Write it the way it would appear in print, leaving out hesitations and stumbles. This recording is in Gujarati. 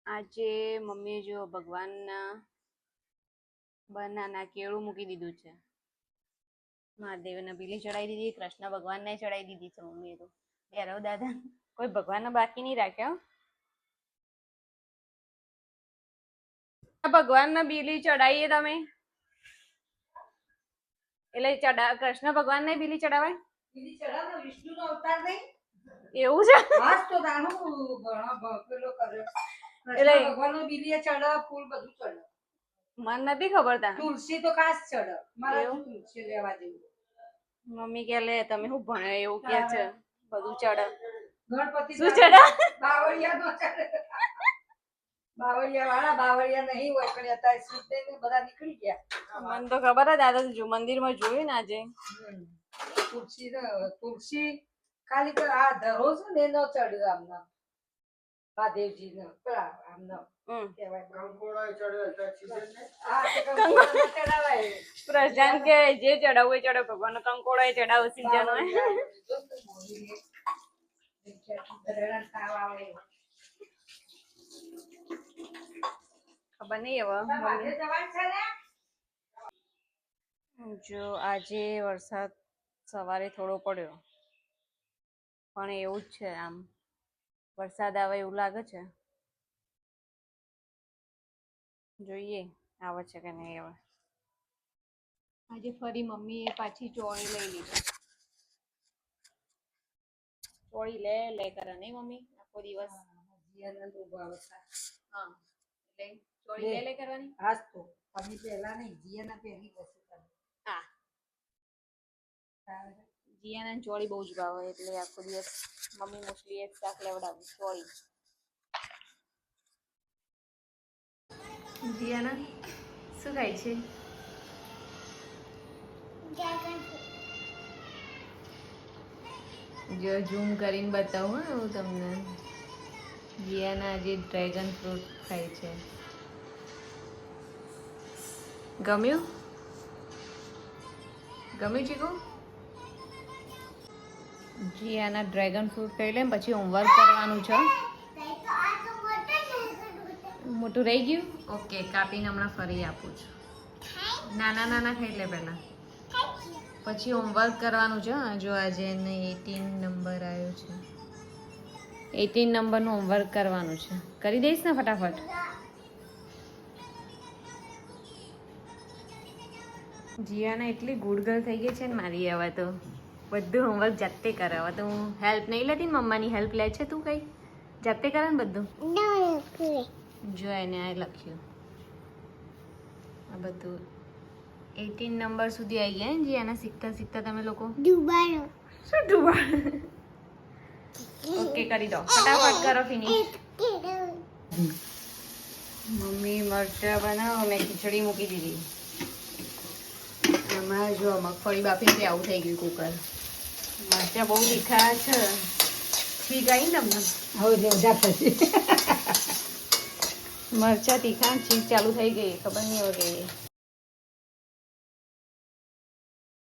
આજે મમ્મીએ જો ભગવાનના બનાના કેળું મૂકી દીધું છે. મહાદેવને બીલી ચડાવી દીધી, કૃષ્ણ ભગવાનને ચડાવી દીધી છે મમ્મીએ તો. યાર દાદા કોઈ ભગવાનને બાકી નહીં રાખ્યો. ભગવાનને બીલી ચડાવીએ તમે એટલે કૃષ્ણ ભગવાનને બીલી ચડાવાય? બીલી ચડાવો વિષ્ણુનો અવતાર નહીં એવું છે? હાસ તો દાણો ઘણો ભક્તો કર્યો. એટલે ભગવાનનો બીલીએ ચડાવ ફૂલ બધું ચડાવ. મને નથી ખબર તા. તુલસી તો ખાસ ચડાવ. મારા તુલસી લેવા જેવું. મમ્મી કે લે તમે શું ભણ્યો એવું કે છે બધું ચડાવ. ગણપતિ શું ચડાવ? બાવળિયા નો ચડાવ. બાવળિયા વાળા બાવળિયા નહીં હોય પણ અત્યારે સીધે ને બધા નીકળી ગયા. મને તો ખબર જ દાદા જો મંદિરમાં જોયું ને આજે. તુલસી ખાલી આ ધરો છે ને એનો ચડ્યો આમના મહાદેવજી નો આમનો પ્રજાન કે જે ચડાવવું એ ચડાવ ભગવાન કંકોડો એ ચડાવ સીઝન હોય. ખબર નહીં હવે જો આજે વરસાદ સવારે થોડો પડ્યો પણ એવું જ છે. આમ વરસાદ આવે એવું લાગે છે. જોઈએ આવે છે કે નહીં આવે. આજે ફરી મમ્મીએ પાછી ચોળી લઈ લીધી. ચોળી લે કરે નહીં મમ્મી આખો દિવસ. હા એટલે ચોળી લે કરવાની. હાસ તો અમે પહેલા નહીં જીયાના પહેરી વસ્તુ. હા જીયાના ચોળી બહુ જ ભાવે એટલે આખો દિવસ મમ્મી મોસ્ટલી એક શાક લેવડાવું ચોળી. જીયાના શું ખાય છે? જો ઝૂમ કરીને બતાવું હું તમને. જીયાના આજે ડ્રેગન ફ્રૂટ ખાય છે. ગમ્યું ચીકુ? જીયાના ડ્રેગન ફ્રૂટ ખાઈ લે પછી હોમવર્ક કરવાનું છે. મોટું રહી ગયું? ઓકે કાપીને હમણાં ફરી આપું છું. નાના ખાઈ લે પહેલા પછી હોમવર્ક કરવાનું છે. જો આજે એને 18 નંબર આવ્યો છે. 18 નંબરનું હોમવર્ક કરવાનું છે. કરી દઈશ ને ફટાફટ? જીયાના એટલી ગુડ ગર્લ થઈ ગઈ છે ને મારી. હવે તો બધું હોમવર્ક જાતે કરે. હવે તો હું હેલ્પ નહીં લેતી. મમ્માની હેલ્પ લે છે તું? કઈ જાતે કરે ને બધું? જો એને આ લખ્યું આ બધું 18 નંબર સુધી આવી ગયા ને જીયાના શીખતા તમે લોકો. શું ડુબાડો? ઓકે કરી દો ફટાફટ કરો ફિનિશ. મમ્મી મરચા બનાવો મેં ખીચડી મૂકી દીધી. એમાં જો મગફળી બાફી આવું થઈ ગયું કુકર. મરચા બહુ તીખા છે. ઠીક આવી ને તમને હવે મરચા તીખા ચીજ ચાલુ થઈ ગઈ ખબર નહીં હવે.